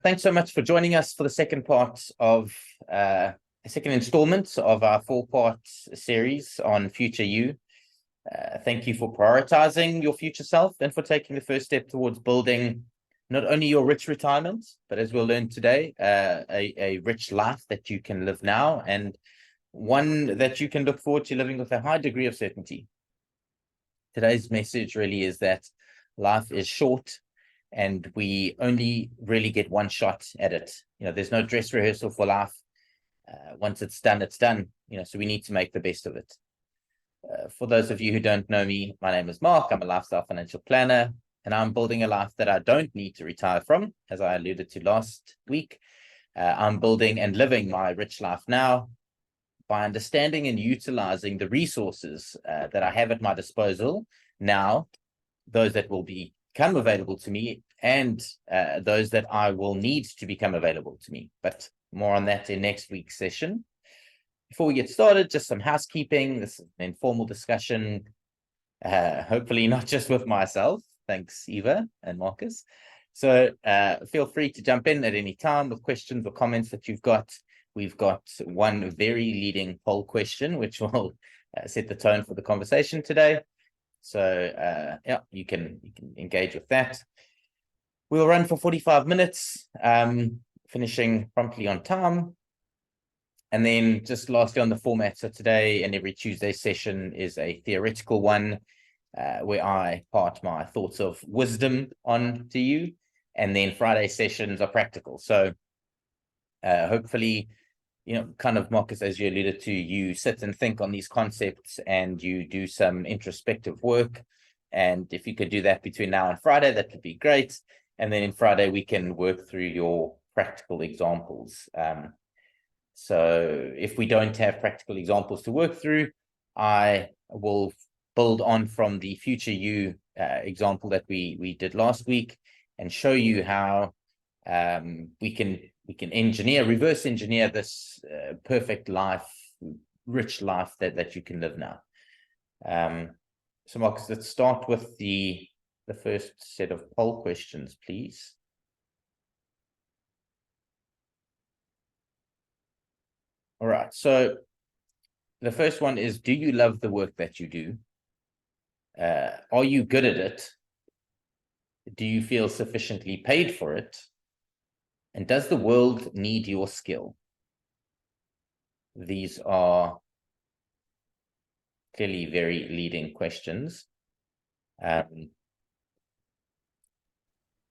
Thanks so much for joining us for the second part of the second installment of our four-part series on Future You. Thank you for prioritizing your future self and for taking the first step towards building not only your rich retirement, but as we'll learn today, a rich life that you can live now and one that you can look forward to living with a high degree of certainty. Today's message really is that life is short and we only really get one shot at it. There's no dress rehearsal for life. Once it's done, it's done. So we need to make the best of it. For those of you who don't know me, my name is Mark. I'm a lifestyle financial planner, and I'm building a life that I don't need to retire from, as I alluded to last week. I'm building and living my rich life now by understanding and utilizing the resources that I have at my disposal now, those that will become available to me and those that I will need to become available to me. But more on that in next week's session. Before we get started, just some housekeeping. This is an informal discussion, hopefully not just with myself. Thanks, Eva and Marcus. So feel free to jump in at any time with questions or comments that you've got. We've got one very leading poll question, which will set the tone for the conversation today. So yeah, you can engage with that. We'll run for 45 minutes, finishing promptly on time. And then just lastly on the format, so today and every Tuesday session is a theoretical one where I part my thoughts of wisdom on to you. And then Friday sessions are practical. So hopefully, kind of, Marcus, as you alluded to, you sit and think on these concepts and you do some introspective work. And if you could do that between now and Friday, that would be great. And then in Friday, we can work through your practical examples. So if we don't have practical examples to work through, I will build on from the Future You example that we did last week and show you how we can reverse engineer this perfect life, rich life that you can live now. So Marcus, let's start with the first set of poll questions, please. All right, so the first one is, do you love the work that you do? Are you good at it? Do you feel sufficiently paid for it? And does the world need your skill? These are clearly very leading questions.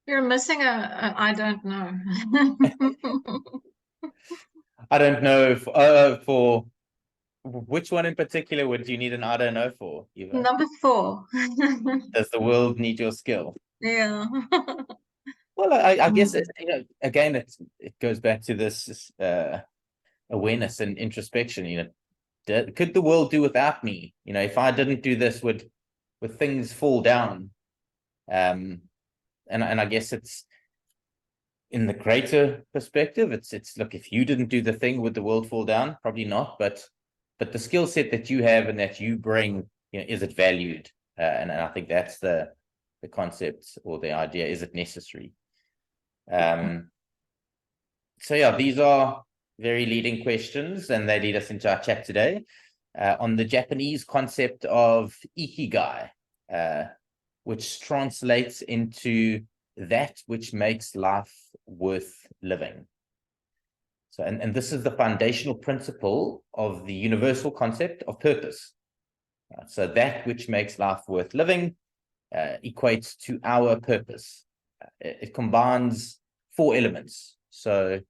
You're missing I don't know. I don't know for which one in particular would you need an I don't know for, Eva? Number 4. Does the world need your skill? Yeah. Well, I guess again it goes back to this awareness and introspection. Could the world do without me? If I didn't do this, would things fall down? And I guess it's in the greater perspective. It's look, if you didn't do the thing, would the world fall down? Probably not. But the skill set that you have and that you bring, is it valued? And I think that's the concept or the idea. Is it necessary? So yeah, these are very leading questions, and they lead us into our chat today on the Japanese concept of ikigai, which translates into that which makes life worth living. So, and this is the foundational principle of the universal concept of purpose. So that which makes life worth living equates to our purpose. It combines 4 elements. So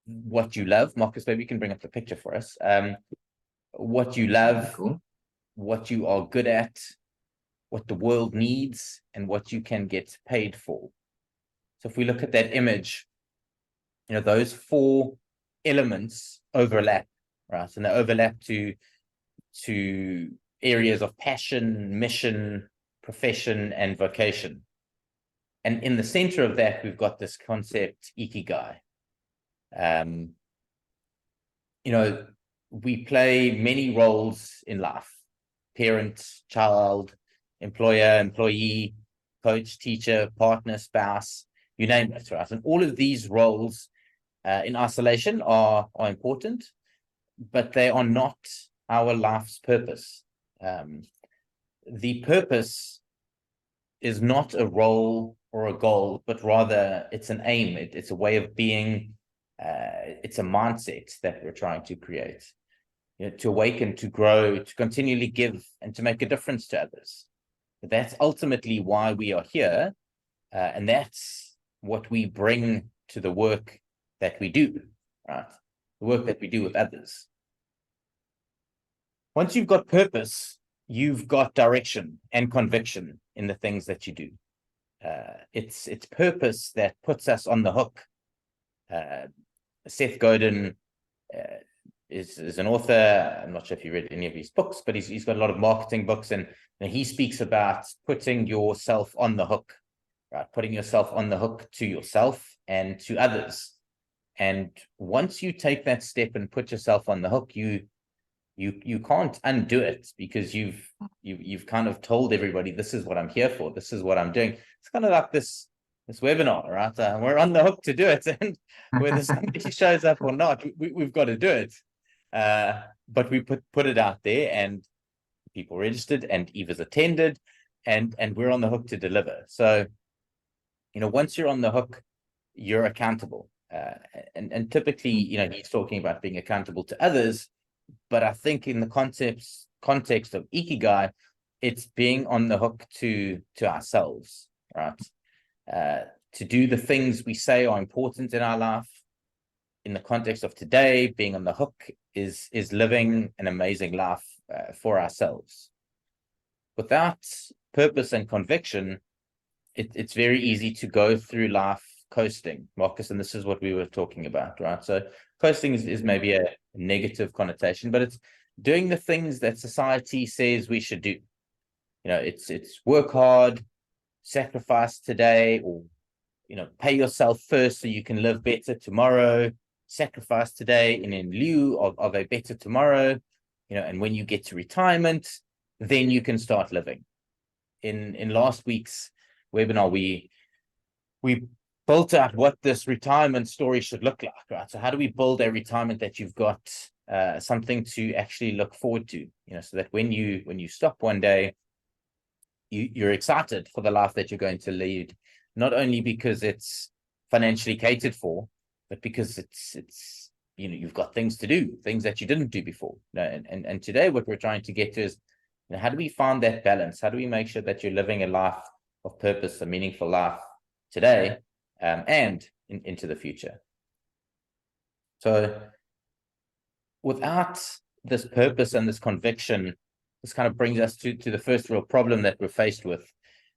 what you love, Marcus, maybe you can bring up the picture for us. What you love, cool. What you are good at, what the world needs, and what you can get paid for. So if we look at that image, those 4 elements overlap, right? And they overlap to areas of passion, mission, profession, and vocation. And in the center of that, we've got this concept, ikigai. We play many roles in life: parent, child, employer, employee, coach, teacher, partner, spouse. you name it, right? And all of these roles in isolation are important, but they are not our life's purpose. The purpose is not a role or a goal, but rather it's an aim. It's a way of being. It's a mindset that we're trying to create, to awaken, to grow, to continually give, and to make a difference to others. But that's ultimately why we are here, and that's what we bring to the work that we do, right? The work that we do with others. Once you've got purpose, you've got direction and conviction in the things that you do. It's purpose that puts us on the hook. Seth Godin is an author. I'm not sure if you read any of his books, but he's got a lot of marketing books, and he speaks about putting yourself on the hook, right? Putting yourself on the hook to yourself and to others. And once you take that step and put yourself on the hook, you can't undo it, because you've kind of told everybody, this is what I'm here for, this is what I'm doing. It's kind of like this webinar, right? We're on the hook to do it, and whether somebody shows up or not, we've got to do it. But we put it out there, and people registered, and Eva's attended, and we're on the hook to deliver. So, once you're on the hook, you're accountable. And typically, he's talking about being accountable to others, but I think in the context of Ikigai, it's being on the hook to ourselves, right? To do the things we say are important in our life. In the context of today, being on the hook is living an amazing life for ourselves. Without purpose and conviction, it's very easy to go through life coasting, Marcus, and this is what we were talking about, right? So coasting is maybe a negative connotation, but it's doing the things that society says we should do. It's work hard, sacrifice today, or pay yourself first so you can live better tomorrow. Sacrifice today in lieu of a better tomorrow. And when you get to retirement, then you can start living. In last week's webinar, we built out what this retirement story should look like, right? So how do we build a retirement that you've got something to actually look forward to, so that when you stop one day, you're excited for the life that you're going to lead, not only because it's financially catered for, but because it's you've got things to do, things that you didn't do before. And today what we're trying to get to is, how do we find that balance? How do we make sure that you're living a life of purpose, a meaningful life today, and into the future? So without this purpose and this conviction, this kind of brings us to the first real problem that we're faced with.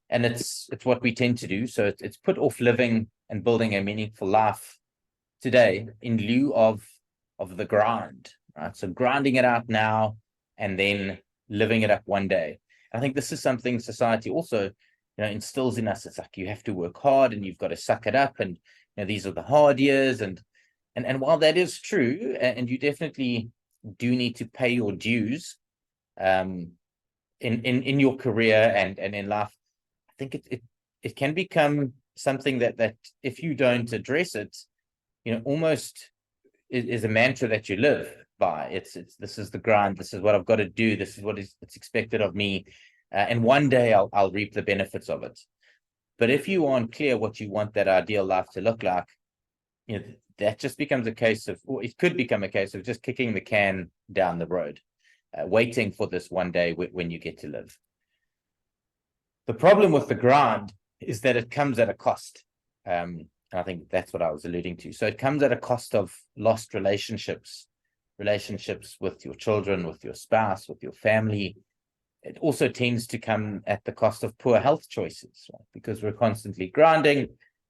And it's what we tend to do. So it's put off living and building a meaningful life today in lieu of the grind, right? So grinding it out now and then living it up one day. I think this is something society also instills in us. It's like, you have to work hard and you've got to suck it up, and these are the hard years, and while that is true, and you definitely do need to pay your dues in your career and in life, I think it can become something that if you don't address it, almost is a mantra that you live by. It's this is the grind, this is what I've got to do, this is what it's expected of me, and one day I'll reap the benefits of it. But if you aren't clear what you want that ideal life to look like, that just becomes a case of, or it could become a case of just kicking the can down the road, waiting for this one day when you get to live. The problem with the grind is that it comes at a cost. I think that's what I was alluding to. So it comes at a cost of lost relationships with your children, with your spouse, with your family. It also tends to come at the cost of poor health choices, right? Because we're constantly grinding.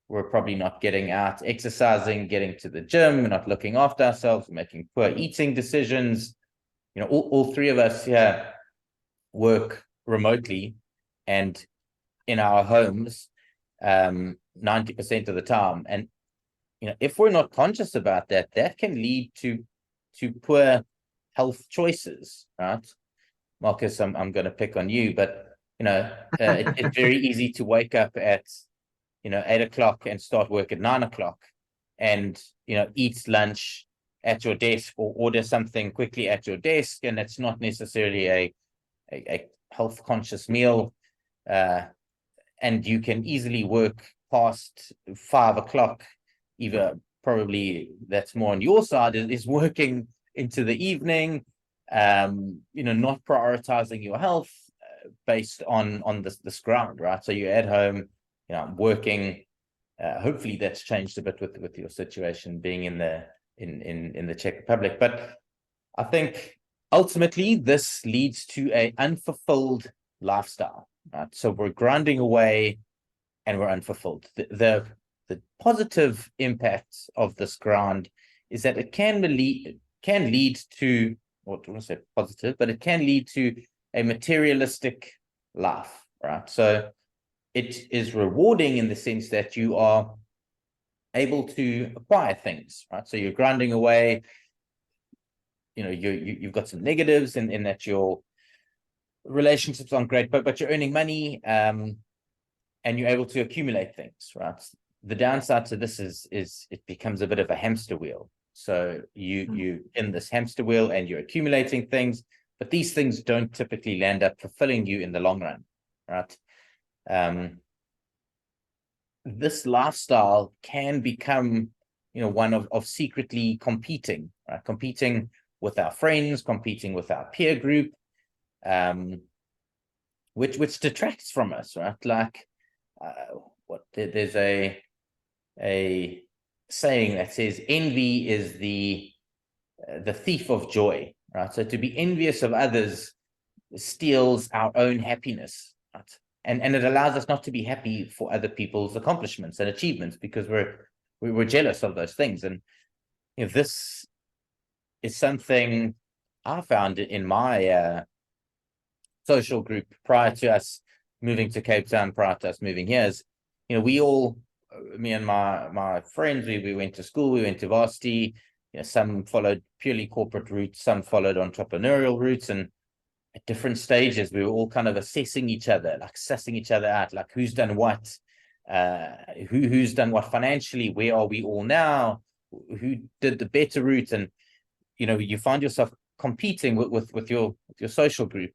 We're probably not getting out, exercising, getting to the gym. We're not looking after ourselves, making poor eating decisions. All three of us here work remotely and in our homes 90% of the time. And if we're not conscious about that, that can lead to poor health choices, right? Marcus, I'm going to pick on you, but it's very easy to wake up at 8 o'clock and start work at 9 o'clock, and eat lunch at your desk or order something quickly at your desk, and it's not necessarily a health conscious meal, and you can easily work past 5 o'clock. Either probably that's more on your side, is working into the evening, not prioritizing your health based on this ground, right? So you're at home, working. Hopefully that's changed a bit with your situation being in the Czech Republic. But I think ultimately this leads to an unfulfilled lifestyle, right? So we're grinding away and we're unfulfilled. The positive impact of this grind is that it can lead to, what I want to say positive, but it can lead to a materialistic life, right? So it is rewarding in the sense that you are able to acquire things, right? So you're grinding away, you've got some negatives in that your relationships aren't great, but you're earning money, and you're able to accumulate things, right? The downside to this is it becomes a bit of a hamster wheel. So you in this hamster wheel and you're accumulating things, but these things don't typically land up fulfilling you in the long run, right? This lifestyle can become, one of secretly competing, right? Competing with our friends, competing with our peer group, which detracts from us, right? Like, there's a saying that says envy is the thief of joy, right? So to be envious of others steals our own happiness, right? And it allows us not to be happy for other people's accomplishments and achievements because we're jealous of those things. And this is something I found in my social group prior to us moving to Cape Town, prior to us moving here. Is we all, me and my friends, we went to school, we went to varsity. Some followed purely corporate routes, some followed entrepreneurial routes, and at different stages, we were all kind of assessing each other, like sussing each other out, like who's done what, who's done what financially, where are we all now, who did the better route, and you find yourself competing with your social group,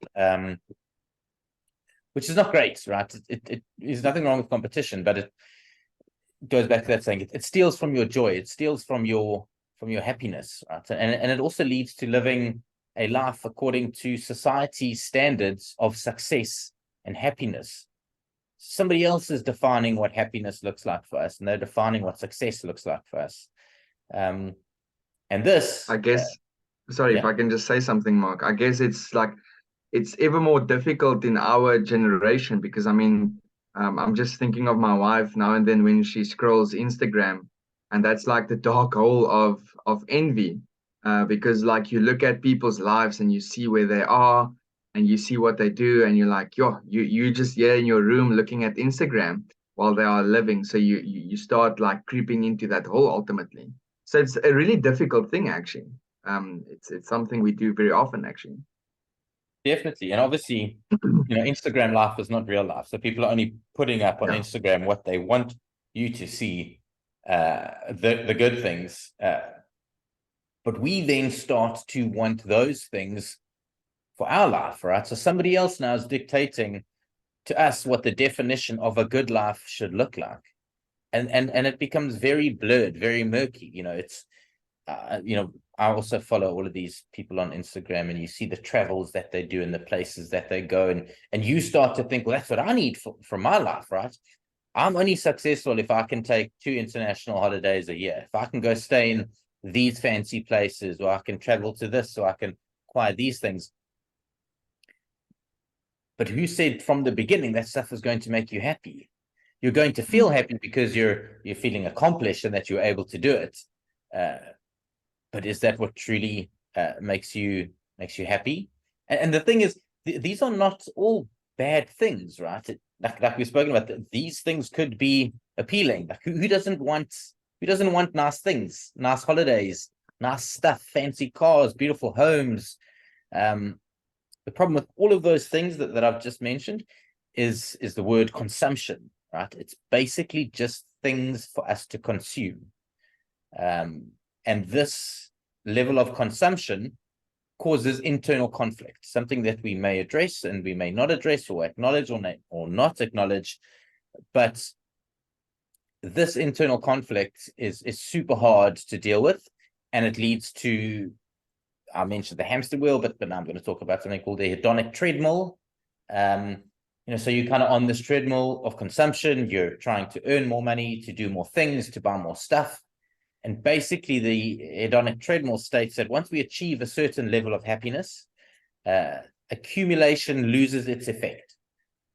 which is not great, right? It is nothing wrong with competition, but it goes back to that saying it steals from your joy, it steals from your happiness, right? And it also leads to living a life according to society's standards of success and happiness. Somebody else is defining what happiness looks like for us, and they're defining what success looks like for us. And this, I guess, sorry, if I can just say something, Mark, I guess it's ever more difficult in our generation because, I'm just thinking of my wife now and then when she scrolls Instagram, and that's like the dark hole of envy. Because like you look at people's lives and you see where they are and you see what they do and you're like, you just here in your room looking at Instagram while they are living. So you start like creeping into that hole ultimately. So it's a really difficult thing actually. It's something we do very often actually. Definitely. And obviously, Instagram life is not real life. So people are only putting up on Instagram what they want you to see, the good things. But we then start to want those things for our life, right? So somebody else now is dictating to us what the definition of a good life should look like. And it becomes very blurred, very murky. It's, I also follow all of these people on Instagram, and you see the travels that they do and the places that they go. And you start to think, well, that's what I need for my life, right? I'm only successful if I can take 2 international holidays a year. If I can go stay in these fancy places, or I can travel to this, so I can acquire these things. But who said from the beginning that stuff is going to make you happy? You're going to feel happy because you're feeling accomplished and that you're able to do it. But is that what truly makes you happy? And the thing is, these are not all bad things, right? Like we've spoken about, these things could be appealing. Like who doesn't want nice things, nice holidays, nice stuff, fancy cars, beautiful homes? The problem with all of those things that I've just mentioned is the word consumption, right? It's basically just things for us to consume. And this level of consumption causes internal conflict, something that we may address and we may not address or acknowledge or not acknowledge. But this internal conflict is super hard to deal with, and it leads to, I mentioned the hamster wheel, but now I'm going to talk about something called the hedonic treadmill. So you're kind of on this treadmill of consumption. You're trying to earn more money, to do more things, to buy more stuff. And basically, the hedonic treadmill states that once we achieve a certain level of happiness, accumulation loses its effect.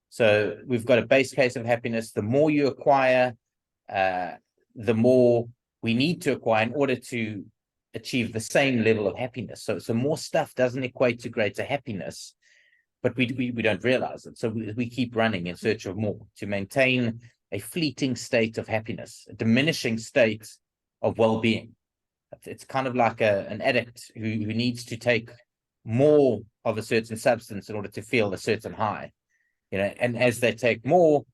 So we've got a base case of happiness. The more you acquire, the more we need to acquire in order to achieve the same level of happiness. So more stuff doesn't equate to greater happiness, but we don't realize it. So we keep running in search of more to maintain a fleeting state of happiness, a diminishing state of well-being. It's kind of like an addict who needs to take more of a certain substance in order to feel a certain high, and as they take more,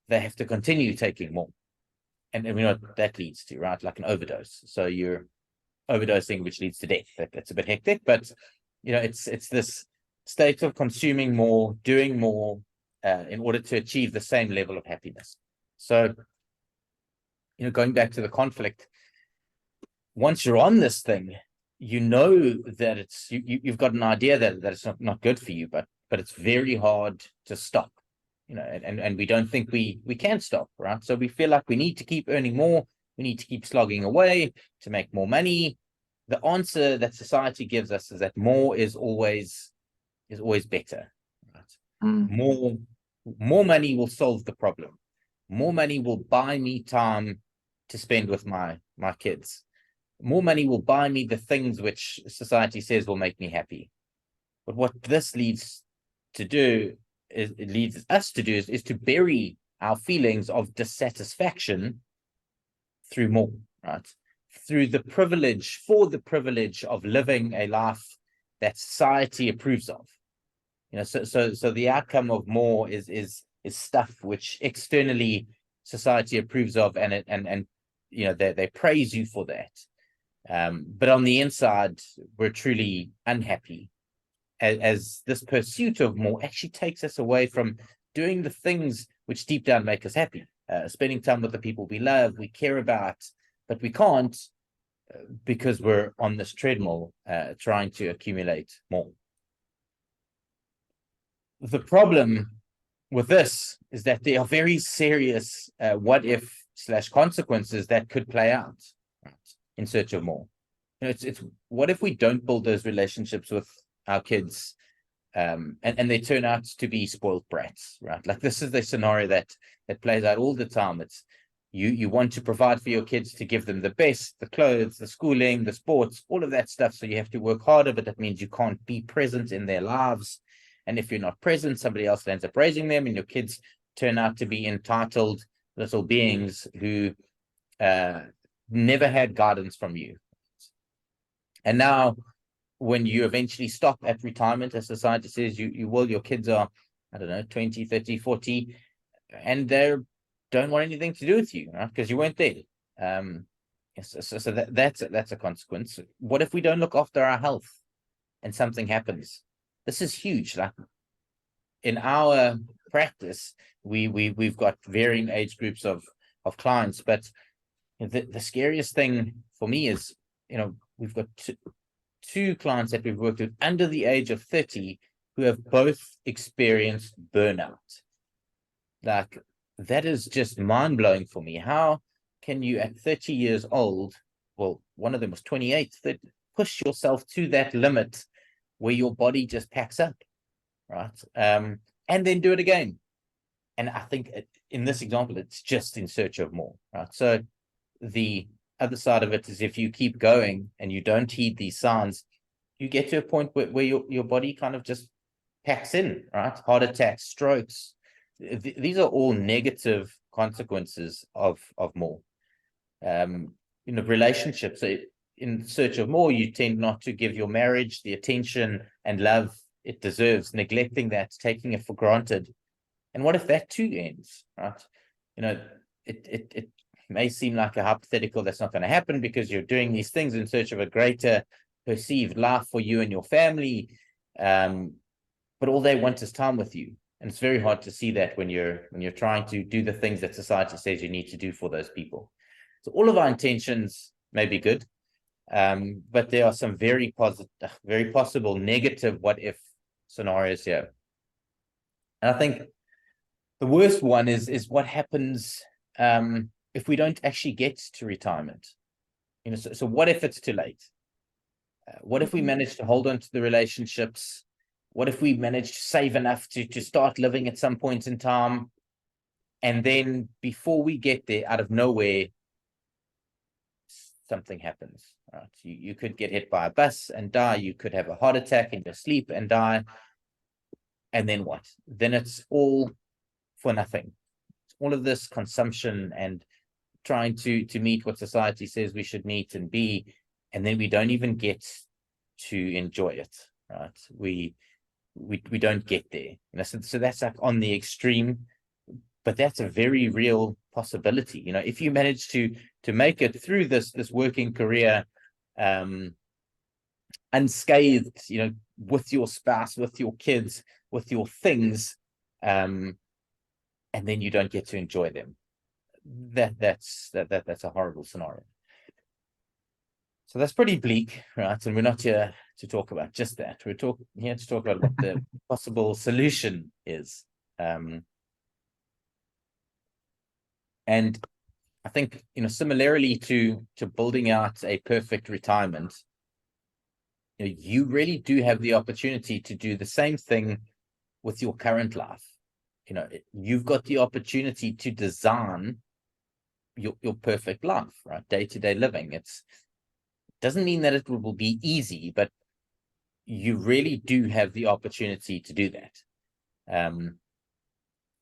they have to continue taking more. And we know what that leads to, right? Like an overdose. So you're overdosing, which leads to death. That's a bit hectic, but it's this state of consuming more, doing more, in order to achieve the same level of happiness. So, going back to the conflict, once you're on this thing, that you've got an idea that it's not good for you, but it's very hard to stop, and we don't think we can stop, right? So we feel like we need to keep earning more, we need to keep slogging away to make more money. The answer that society gives us is that more is always better, right? More money will solve the problem. More money will buy me time to spend with my kids. More money will buy me the things which society says will make me happy. But what this leads us to do is to bury our feelings of dissatisfaction through more, right? For the privilege of living a life that society approves of. So the outcome of more is stuff which externally society approves of, and they praise you for that. But on the inside, we're truly unhappy, as this pursuit of more actually takes us away from doing the things which deep down make us happy, spending time with the people we love, we care about, but we can't because we're on this treadmill trying to accumulate more. The problem with this is that there are very serious what if / consequences that could play out, right, in search of more. It's what if we don't build those relationships with our kids, and they turn out to be spoiled brats, right? Like, this is the scenario that plays out all the time. It's you want to provide for your kids, to give them the best, the clothes, the schooling, the sports, all of that stuff. So you have to work harder, but that means you can't be present in their lives. And if you're not present, somebody else ends up raising them, and your kids turn out to be entitled little beings who never had guidance from you. And now, when you eventually stop at retirement, as society says your kids are, 20, 30, 40, and they don't want anything to do with you, right? Because you weren't there. So that's a consequence. What if we don't look after our health and something happens? This is huge. Like, in our practice, we've got varying age groups of clients, but the scariest thing for me is, we've got two clients that we've worked with under the age of 30 who have both experienced burnout. Like, that is just mind-blowing for me. How can you, at 30 years old, well, one of them was 28, push yourself to that limit where your body just packs up, right? And then do it again. And I think in this example, it's just in search of more, right? So the other side of it is, if you keep going and you don't heed these signs, you get to a point where your body kind of just packs in, right? Heart attacks, strokes. These are all negative consequences of more. Relationships, in search of more, you tend not to give your marriage the attention and love it deserves, neglecting that, taking it for granted. And what if that too ends, right? it may seem like a hypothetical that's not going to happen because you're doing these things in search of a greater perceived life for you and your family. But all they want is time with you. And it's very hard to see that when you're trying to do the things that society says you need to do for those people. So all of our intentions may be good, but there are some very possible negative what if scenarios here. And I think the worst one is what happens if we don't actually get to retirement. So what if it's too late? What if we manage to hold on to the relationships? What if we manage to save enough to start living at some point in time? And then before we get there, out of nowhere, something happens. Right? You could get hit by a bus and die. You could have a heart attack in your sleep and die. And then what? Then it's all for nothing. All of this consumption and trying to meet what society says we should meet and be, and then we don't even get to enjoy it. Right? We don't get there. So that's like on the extreme, but that's a very real possibility. If you manage to make it through this working career unscathed, with your spouse, with your kids, with your things, and then you don't get to enjoy them. That's a horrible scenario. So that's pretty bleak, right? And we're not here to talk about just that. We're here to talk about what the possible solution is. And I think, similarly to building out a perfect retirement, you really do have the opportunity to do the same thing with your current life. You've got the opportunity to design your perfect life, right? Day-to-day living. Doesn't mean that it will be easy, but you really do have the opportunity to do that.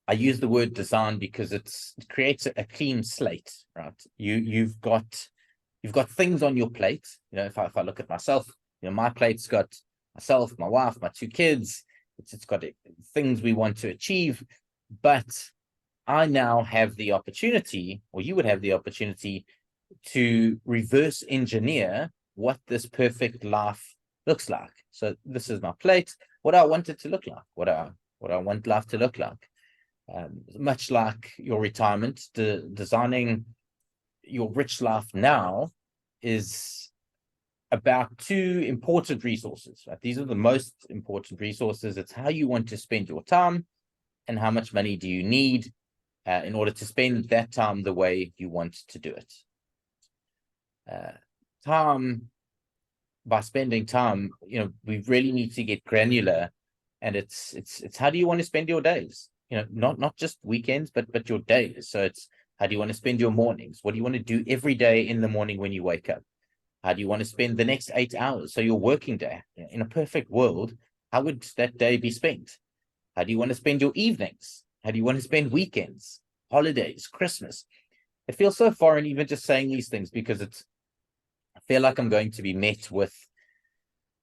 I use the word design because it creates a clean slate, right? You've got things on your plate. If I look at myself, my plate's got myself, my wife, my 2 kids. It's got things we want to achieve, but I now have the opportunity, or you would have the opportunity, to reverse engineer what this perfect life looks like. So this is my plate. What I want it to look like. What I want life to look like. Much like your retirement, designing your rich life now is about 2 important resources. Right? These are the most important resources. It's how you want to spend your time and how much money do you need in order to spend that time the way you want to do it. By spending time, we really need to get granular, and it's how do you want to spend your days? Not just weekends, but your days. So it's how do you want to spend your mornings? What do you want to do every day in the morning when you wake up? How do you want to spend the next 8 hours? So your working day. In a perfect world, how would that day be spent? How do you want to spend your evenings? How do you want to spend weekends, holidays, Christmas? It feels so foreign even just saying these things because I feel like I'm going to be met with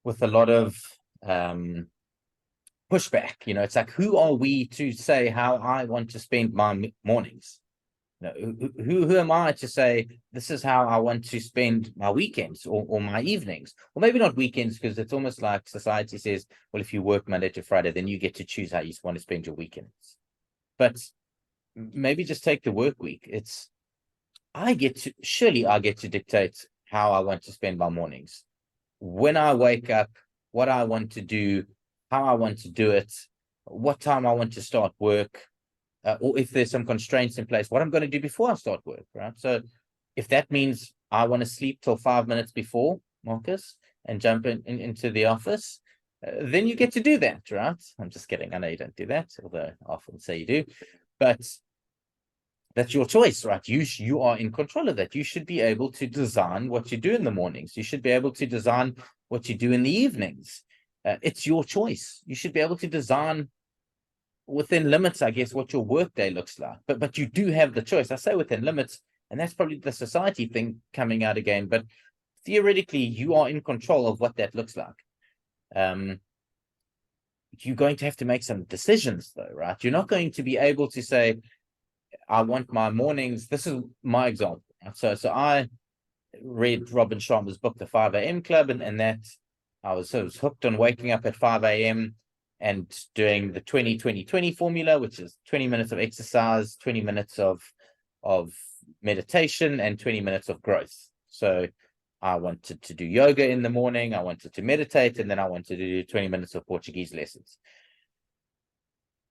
a lot of pushback. It's like, who are we to say how I want to spend my mornings? Who am I to say this is how I want to spend my weekends or my evenings? Or maybe not weekends, because it's almost like society says, well, if you work Monday to Friday, then you get to choose how you want to spend your weekends. But maybe just take the work week. I get to dictate how I want to spend my mornings. When I wake up, what I want to do, how I want to do it, what time I want to start work, or if there's some constraints in place, what I'm going to do before I start work, right? So if that means I want to sleep till 5 minutes before, Marcus, and jump into the office, then you get to do that, right? I'm just kidding. I know you don't do that, although I often say you do. But that's your choice, right? You are in control of that. You should be able to design what you do in the mornings. You should be able to design what you do in the evenings. It's your choice. You should be able to design within limits, I guess, what your workday looks like. But you do have the choice. I say within limits, and that's probably the society thing coming out again. But theoretically, you are in control of what that looks like. You're going to have to make some decisions, though, right? You're not going to be able to say, I want my mornings. This is my example. So I read Robin Sharma's book, The 5 a.m. Club, and that I was hooked on waking up at 5 a.m. and doing the 20-20-20 formula, which is 20 minutes of exercise, 20 minutes of meditation, and 20 minutes of growth. So I wanted to do yoga in the morning, I wanted to meditate, and then I wanted to do 20 minutes of Portuguese lessons.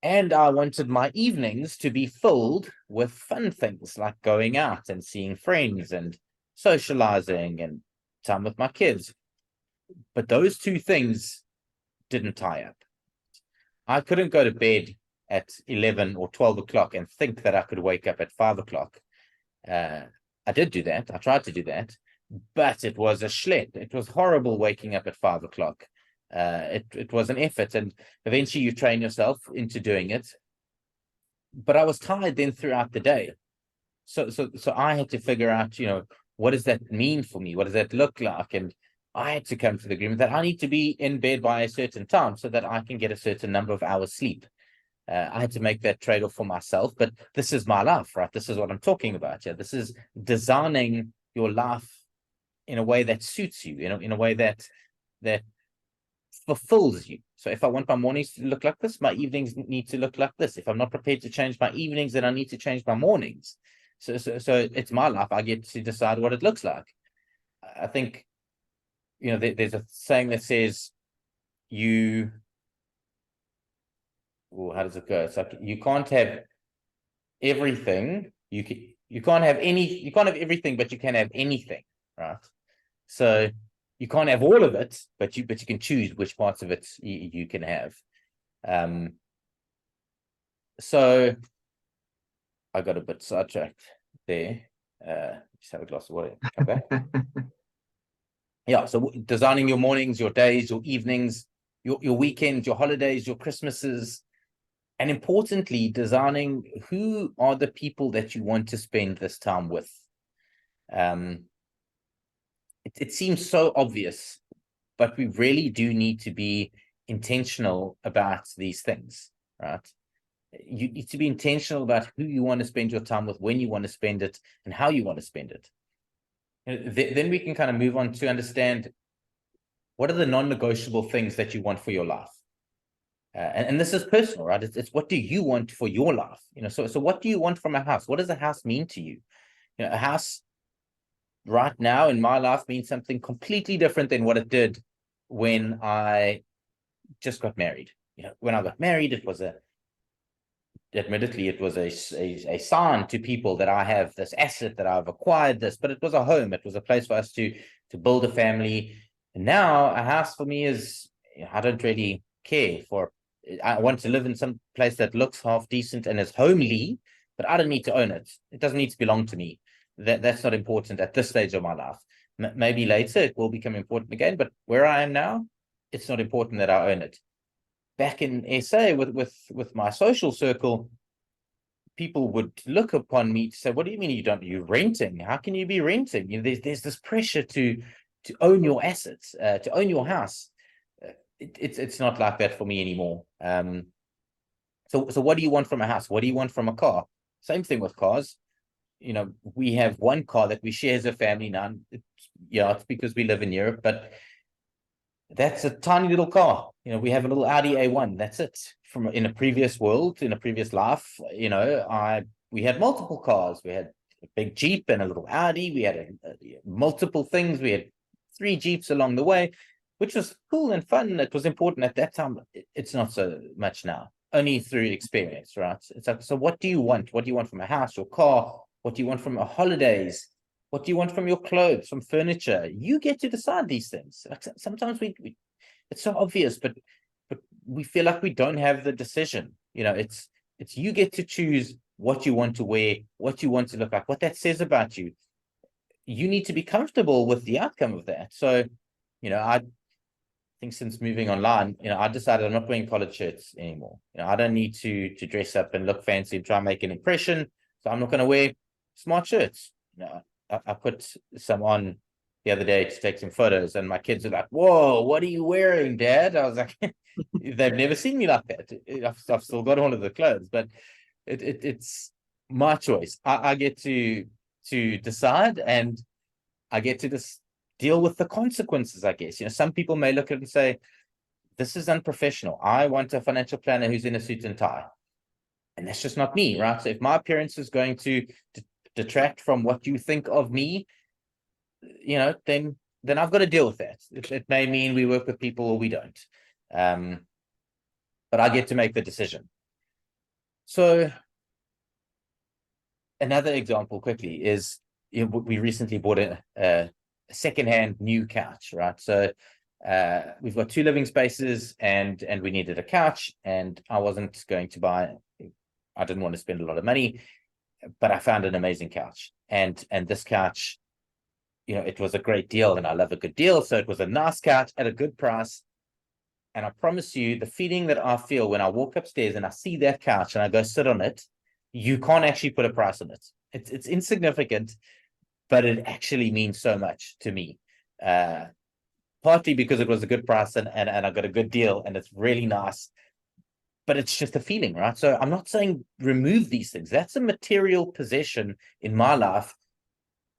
And I wanted my evenings to be filled with fun things like going out and seeing friends and socializing and time with my kids. But those two things didn't tie up. I couldn't go to bed at 11 or 12 o'clock and think that I could wake up at 5 o'clock. I did do that. I tried to do that, but it was a schlep. It was horrible waking up at 5 o'clock. It was an effort, and eventually you train yourself into doing it. But I was tired then throughout the day. So I had to figure out, what does that mean for me? What does that look like? And I had to come to the agreement that I need to be in bed by a certain time so that I can get a certain number of hours sleep. I had to make that trade-off for myself, but this is my life, right? This is what I'm talking about here. This is designing your life in a way that suits you, in a way that fulfills you. So if I want my mornings to look like this, my evenings need to look like this. If I'm not prepared to change my evenings, then I need to change my mornings. So it's my life. I get to decide what it looks like. I think, there's a saying that says how does it go? It's like you can't have everything. You can't have everything, but you can have anything, right? So you can't have all of it, but you can choose which parts of it you can have. So I got a bit sidetracked there. Just have a glass of water. Come back. Yeah, so designing your mornings, your days, your evenings, your weekends, your holidays, your Christmases, and importantly, designing who are the people that you want to spend this time with. It seems so obvious, but we really do need to be intentional about these things, right? You need to be intentional about who you want to spend your time with, when you want to spend it, and how you want to spend it. Then we can kind of move on to understand what are the non-negotiable things that you want for your life. And this is personal, right? It's what do you want for your life? So what do you want from a house? What does a house mean to you? A house right now in my life means something completely different than what it did when I just got married. When I got married, admittedly, it was a sign to people that I have this asset, that I've acquired this, but it was a home. It was a place for us to build a family. And now a house for me is, I don't really care for. I want to live in some place that looks half decent and is homely, but I don't need to own it. It doesn't need to belong to me. That's not important at this stage of my life. Maybe later it will become important again, but where I am now, it's not important that I own it. Back in SA with my social circle, people would look upon me to say, "What do you mean you're renting? How can you be renting?" There's this pressure to own your assets, to own your house. It's not like that for me anymore. So what do you want from a house? What do you want from a car? Same thing with cars. We have one car that we share as a family now. It's because we live in Europe, but that's a tiny little car. We have a little Audi A1. That's it. In a previous world, in a previous life, we had multiple cars. We had a big Jeep and a little Audi. We had multiple things. We had 3 Jeeps along the way, which was cool and fun. It was important at that time. It's not so much now, only through experience, right? It's like, so what do you want? What do you want from a house, your car? What do you want from your holidays? What do you want from your clothes, from furniture? You get to decide these things. Like sometimes it's so obvious, but we feel like we don't have the decision. It's you get to choose what you want to wear, what you want to look like, what that says about you. You need to be comfortable with the outcome of that. So, I think since moving online, I decided I'm not wearing collared shirts anymore. I don't need to dress up and look fancy and try and make an impression. So I'm not going to wear smart shirts. I put some on the other day to take some photos, and my kids are like, "Whoa, what are you wearing, Dad?" I was like, "They've never seen me like that." I've still got all of the clothes, but it's my choice. I get to decide, and I get to just deal with the consequences, I guess. Some people may look at it and say, this is unprofessional. I want a financial planner who's in a suit and tie. And that's just not me, right? So if my appearance is going to detract from what you think of me, then I've got to deal with that. It may mean we work with people or we don't. But I get to make the decision. So another example quickly is, we recently bought a secondhand new couch, right? So we've got 2 living spaces, and we needed a couch, and I wasn't going to buy. I didn't want to spend a lot of money, but I found an amazing couch, and this couch, it was a great deal, and I love a good deal, so it was a nice couch at a good price. And I promise you, the feeling that I feel when I walk upstairs and I see that couch and I go sit on it, you can't actually put a price on it. It's insignificant, but it actually means so much to me. Partly because it was a good price, and I got a good deal, and it's really nice. But it's just a feeling, right? So I'm not saying remove these things. That's a material possession in my life,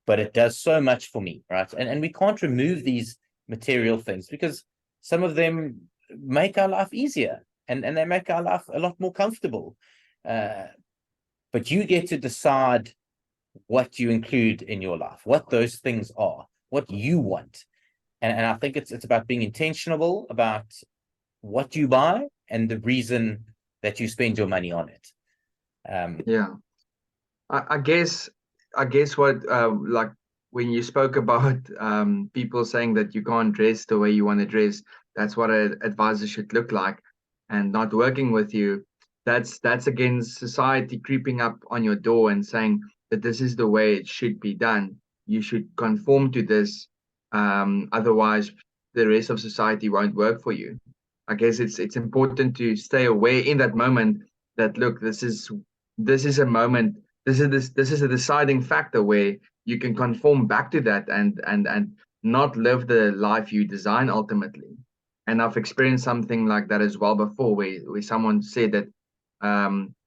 but it does so much for me, right? And we can't remove these material things, because some of them make our life easier, and they make our life a lot more comfortable. But you get to decide what you include in your life, what those things are, what you want. And I think it's about being intentional about what you buy and the reason that you spend your money on it. Yeah, I guess what like when you spoke about people saying that you can't dress the way you want to dress, that's what an advisor should look like, and not working with you, that's against society creeping up on your door and saying that this is the way it should be done. You should conform to this, otherwise the rest of society won't work for you. I guess it's important to stay aware in that moment that, look, this is a moment, this is a deciding factor where you can conform back to that and not live the life you design ultimately. And I've experienced something like that as well before, where someone said that,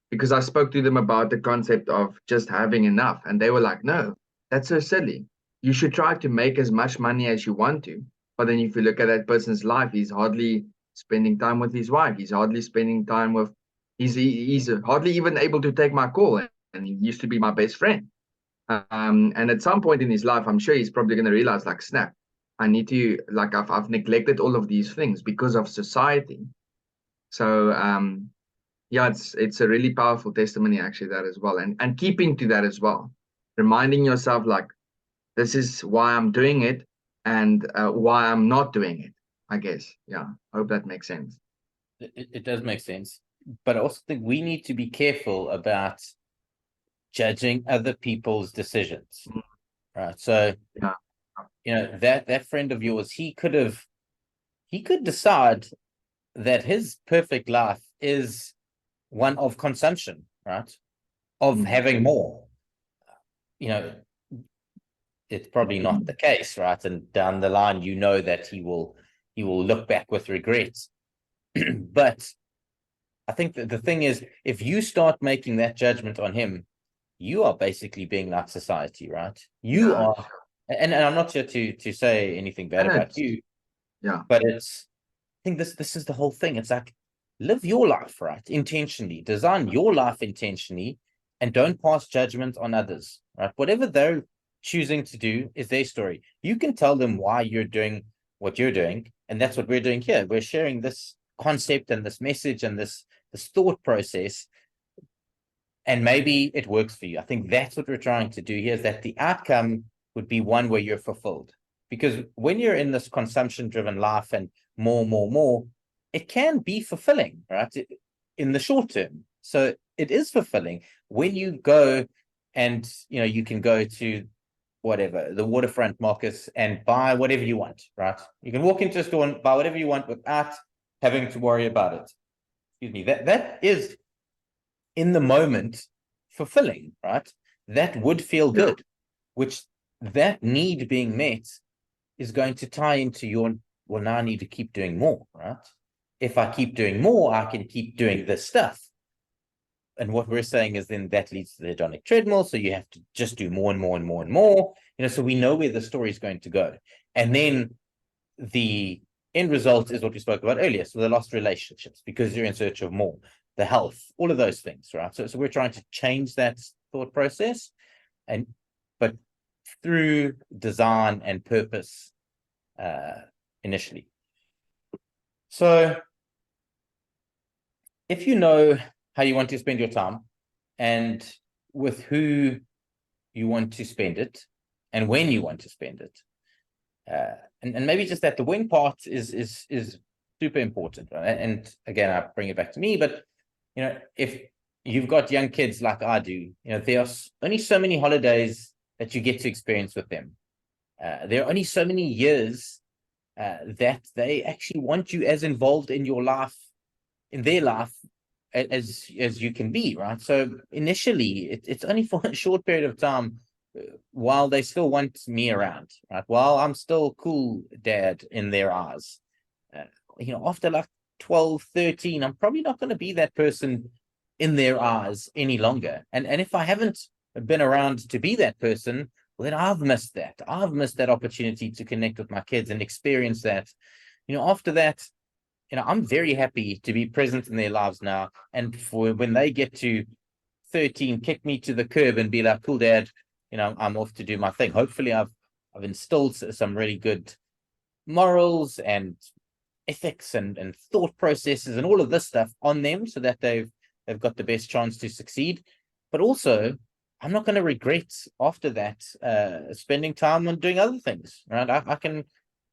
because I spoke to them about the concept of just having enough, and they were like, no, that's so silly. You should try to make as much money as you want to. But then if you look at that person's life, he's hardly spending time with his wife. He's hardly spending time with, he's hardly even able to take my call. And he used to be my best friend. And at some point in his life, I'm sure he's probably going to realize, like, snap, I need to, like, I've neglected all of these things because of society. So, yeah, it's a really powerful testimony, actually, that as well. And keeping to that as well, reminding yourself, like, this is why I'm doing it, and why I'm not doing it, I guess. Yeah, I hope that makes sense. It does make sense. But I also think we need to be careful about judging other people's decisions, right? So, yeah, that friend of yours, he could decide that his perfect life is one of consumption, right? Of having more. It's probably not the case, right? And down the line, that he will look back with regrets. But I think that the thing is, if you start making that judgment on him, you are basically being like society, right? You are, and I'm not here to say anything bad about you. Yeah. But I think this is the whole thing. It's like, live your life, right? Intentionally. Design your life intentionally, and don't pass judgment on others, right? Whatever they're choosing to do is their story. You can tell them why you're doing what you're doing, and that's what we're doing here. We're sharing this concept and this message and this thought process, and maybe it works for you. I think that's what we're trying to do here, is that the outcome would be one where you're fulfilled. Because when you're in this consumption-driven life and more, it can be fulfilling, right? In the short term. So it is fulfilling when you go and, you can go to whatever, the waterfront markets, and buy whatever you want, right? You can walk into a store and buy whatever you want without having to worry about it. Excuse me. That is, in the moment, fulfilling, right? That would feel good, which that need being met is going to tie into your, well, now I need to keep doing more, right? If I keep doing more, I can keep doing this stuff. and what we're saying is then that leads to the hedonic treadmill. So you have to just do more and more and more and more, so we know where the story is going to go. And then the end result is what we spoke about earlier. So the lost relationships, because you're in search of more, the health, all of those things, right? So we're trying to change that thought process, but through design and purpose initially. So if you know how you want to spend your time and with who you want to spend it and when you want to spend it, and maybe just that the when part is super important, right? And again, I bring it back to me, but if you've got young kids like I do, there are only so many holidays that you get to experience with them. There are only so many years that they actually want you as involved in your life, in their life, as you can be, right? So initially, it's only for a short period of time, while they still want me around, right? While I'm still cool dad in their eyes. After like 12, 13, I'm probably not going to be that person in their eyes any longer. And if I haven't been around to be that person, well, then I've missed that. I've missed that opportunity to connect with my kids and experience that. After that, I'm very happy to be present in their lives now. And for when they get to 13, kick me to the curb and be like, cool, dad, I'm off to do my thing. Hopefully I've instilled some really good morals and ethics and thought processes and all of this stuff on them so that they've got the best chance to succeed. But also, I'm not going to regret after that spending time on doing other things, right? I can,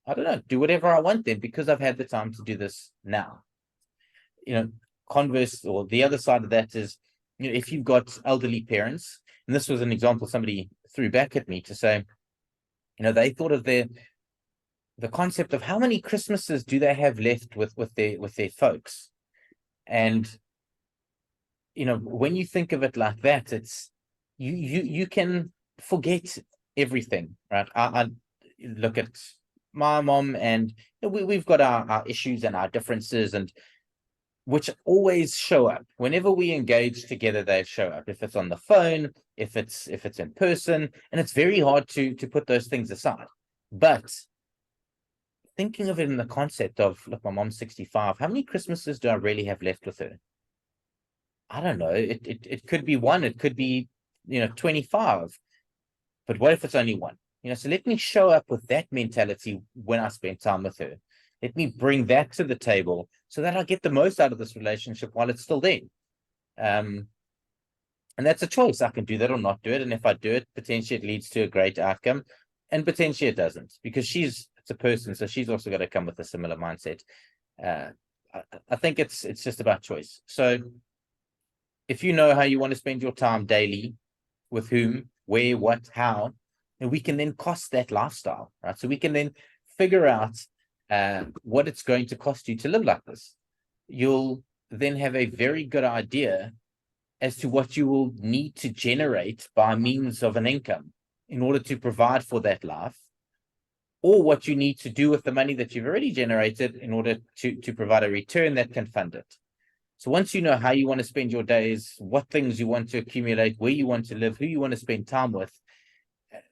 I don't know, do whatever I want then because I've had the time to do this now. Converse, or the other side of that is, if you've got elderly parents, and this was an example somebody threw back at me to say, they thought of the concept of how many Christmases do they have left with their folks. And, when you think of it like that, it's, you can forget everything, right? I look at my mom, and we've got our issues and our differences, and which always show up whenever we engage together. They show up, if it's on the phone, if it's in person, and it's very hard to put those things aside. But thinking of it in the concept of, look, my mom's 65, how many Christmases do I really have left with her? I don't know. It could be one, it could be 25, but what if it's only one? So let me show up with that mentality when I spend time with her. Let me bring that to the table so that I get the most out of this relationship while it's still there. And that's a choice. I can do that or not do it. And if I do it, potentially it leads to a great outcome, and potentially it doesnn't, because it's a person, so she's also got to come with a similar mindset. I think it's just about choice. So if you know how you want to spend your time daily, with whom, where, what, how, and we can then cost that lifestyle, right? So we can then figure out what it's going to cost you to live like this. You'll then have a very good idea as to what you will need to generate by means of an income in order to provide for that life, or what you need to do with the money that you've already generated in order to provide a return that can fund it. So once you know how you want to spend your days, what things you want to accumulate, where you want to live, who you want to spend time with,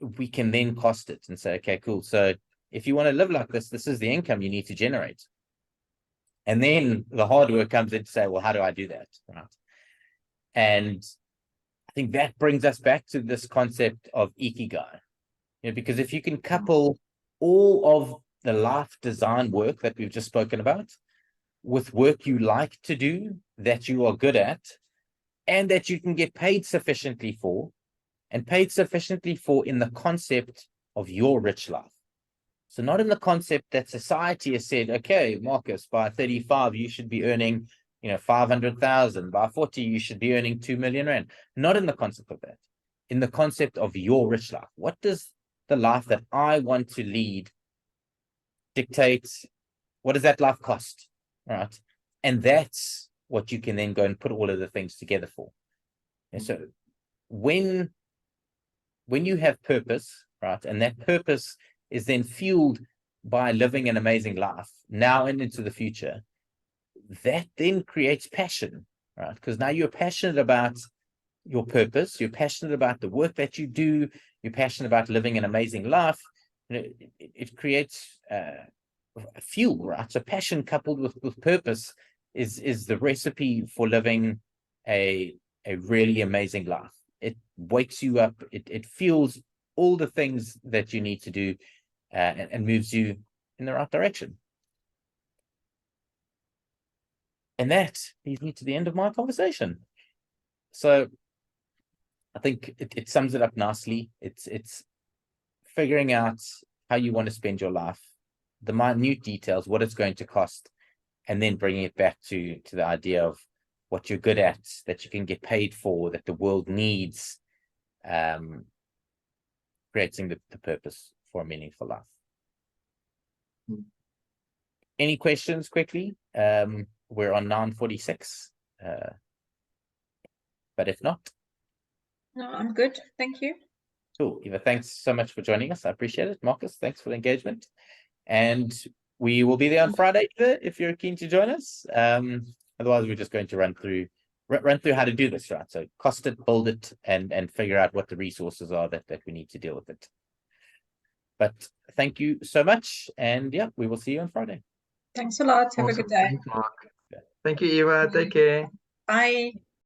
we can then cost it and say, okay, cool. So if you want to live like this, this is the income you need to generate. And then the hard work comes in to say, well, how do I do that? Right. And I think that brings us back to this concept of ikigai. Because if you can couple all of the life design work that we've just spoken about with work you like to do, that you are good at, and that you can get paid sufficiently for, and paid sufficiently for in the concept of your rich life. So not in the concept that society has said, okay, Marcus, by 35, you should be earning, 500,000. By 40, you should be earning 2 million rand. Not in the concept of that. In the concept of your rich life. What does the life that I want to lead dictate? What does that life cost? Right. And that's what you can then go and put all of the things together for. And so when you have purpose, right, and that purpose is then fueled by living an amazing life now and into the future, that then creates passion. right? Because now you're passionate about your purpose, you're passionate about the work that you do, you're passionate about living an amazing life. It creates fuel, right? So passion coupled with purpose is the recipe for living a really amazing life. It wakes you up, it fuels all the things that you need to do, and moves you in the right direction. And that leads me to the end of my conversation. So I think it sums it up nicely. It's figuring out how you want to spend your life, the minute details, what it's going to cost, and then bringing it back to the idea of what you're good at, that you can get paid for, that the world needs, creating the purpose for a meaningful life. Any questions quickly? We're on 9:46. But if not, No, I'm good. Thank you. cool. Eva, thanks so much for joining us. I appreciate it. Marcus, thanks for the engagement. And we will be there on Friday, Eva, if you're keen to join us. Otherwise, we're just going to run through how to do this, right? So cost it, build it, and figure out what the resources are that we need to deal with it. But thank you so much. And yeah, we will see you on Friday. Thanks a lot. Have a Awesome. good day. Thanks, Mark. Thank you, Eva. Take care. Bye.